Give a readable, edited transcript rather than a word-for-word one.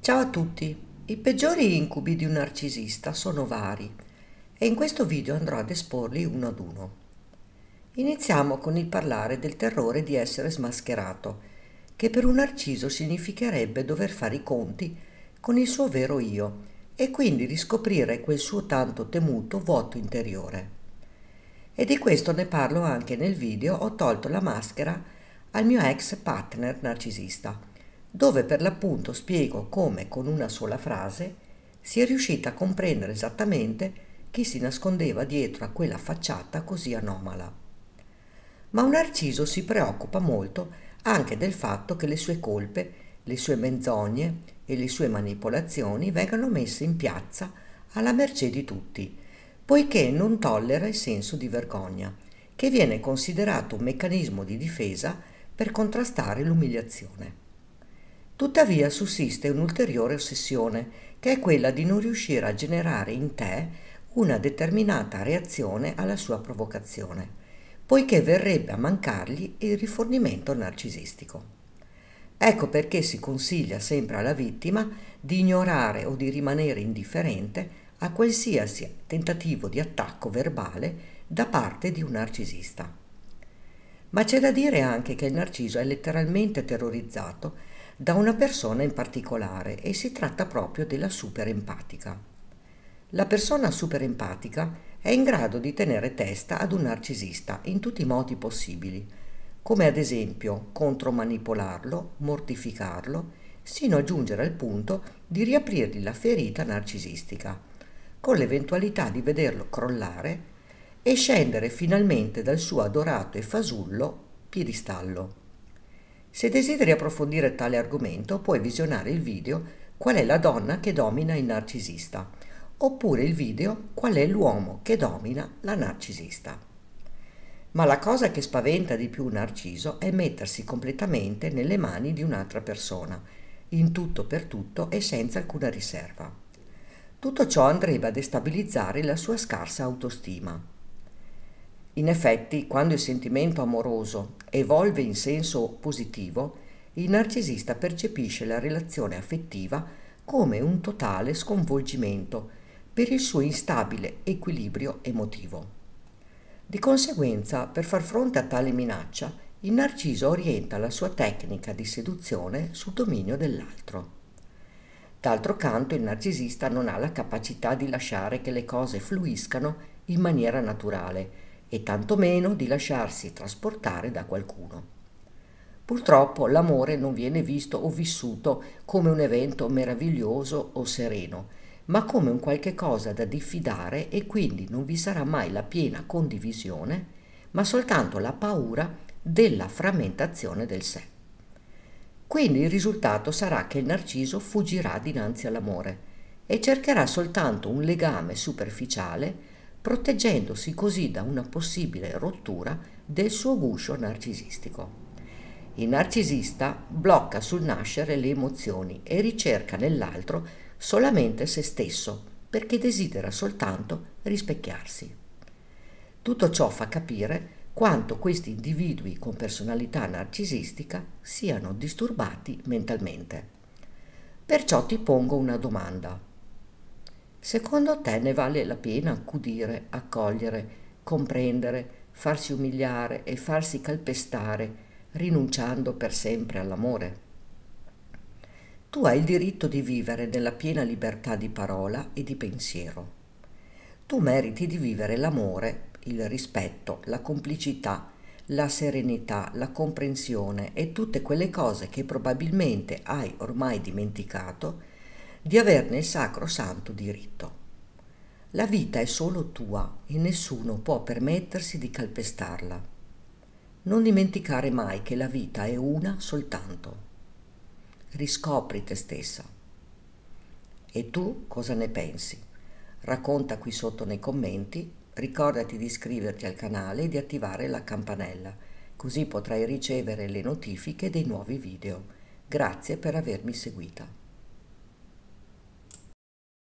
Ciao a tutti! I peggiori incubi di un narcisista sono vari e in questo video andrò ad esporli uno ad uno. Iniziamo con il parlare del terrore di essere smascherato, che per un narciso significherebbe dover fare i conti con il suo vero io e quindi riscoprire quel suo tanto temuto vuoto interiore. E di questo ne parlo anche nel video Ho tolto la maschera al mio ex partner narcisista, dove per l'appunto spiego come con una sola frase si è riuscita a comprendere esattamente chi si nascondeva dietro a quella facciata così anomala. Ma un narciso si preoccupa molto anche del fatto che le sue colpe, le sue menzogne e le sue manipolazioni vengano messe in piazza alla mercé di tutti, poiché non tollera il senso di vergogna, che viene considerato un meccanismo di difesa per contrastare l'umiliazione. Tuttavia sussiste un'ulteriore ossessione, che è quella di non riuscire a generare in te una determinata reazione alla sua provocazione, poiché verrebbe a mancargli il rifornimento narcisistico. Ecco perché si consiglia sempre alla vittima di ignorare o di rimanere indifferente a qualsiasi tentativo di attacco verbale da parte di un narcisista. Ma c'è da dire anche che il narciso è letteralmente terrorizzato da una persona in particolare e si tratta proprio della superempatica. La persona superempatica è in grado di tenere testa ad un narcisista in tutti i modi possibili, come ad esempio contromanipolarlo, mortificarlo, sino a giungere al punto di riaprirgli la ferita narcisistica, con l'eventualità di vederlo crollare e scendere finalmente dal suo adorato e fasullo piedistallo. Se desideri approfondire tale argomento, puoi visionare il video Qual è la donna che domina il narcisista, oppure il video Qual è l'uomo che domina la narcisista. Ma la cosa che spaventa di più un narciso è mettersi completamente nelle mani di un'altra persona, in tutto per tutto e senza alcuna riserva. Tutto ciò andrebbe a destabilizzare la sua scarsa autostima. In effetti, quando il sentimento amoroso evolve in senso positivo, il narcisista percepisce la relazione affettiva come un totale sconvolgimento per il suo instabile equilibrio emotivo. Di conseguenza, per far fronte a tale minaccia, il narciso orienta la sua tecnica di seduzione sul dominio dell'altro. D'altro canto, il narcisista non ha la capacità di lasciare che le cose fluiscano in maniera naturale e tantomeno di lasciarsi trasportare da qualcuno. Purtroppo l'amore non viene visto o vissuto come un evento meraviglioso o sereno, ma come un qualche cosa da diffidare e quindi non vi sarà mai la piena condivisione, ma soltanto la paura della frammentazione del sé. Quindi il risultato sarà che il narciso fuggirà dinanzi all'amore e cercherà soltanto un legame superficiale, proteggendosi così da una possibile rottura del suo guscio narcisistico. Il narcisista blocca sul nascere le emozioni e ricerca nell'altro solamente se stesso, perché desidera soltanto rispecchiarsi. Tutto ciò fa capire quanto questi individui con personalità narcisistica siano disturbati mentalmente. Perciò ti pongo una domanda. Secondo te ne vale la pena accudire, accogliere, comprendere, farsi umiliare e farsi calpestare, rinunciando per sempre all'amore? Tu hai il diritto di vivere nella piena libertà di parola e di pensiero. Tu meriti di vivere l'amore, il rispetto, la complicità, la serenità, la comprensione e tutte quelle cose che probabilmente hai ormai dimenticato di averne il sacrosanto diritto. La vita è solo tua e nessuno può permettersi di calpestarla. Non dimenticare mai che la vita è una soltanto. Riscopri te stessa. E tu cosa ne pensi? Racconta qui sotto nei commenti, ricordati di iscriverti al canale e di attivare la campanella, così potrai ricevere le notifiche dei nuovi video. Grazie per avermi seguita.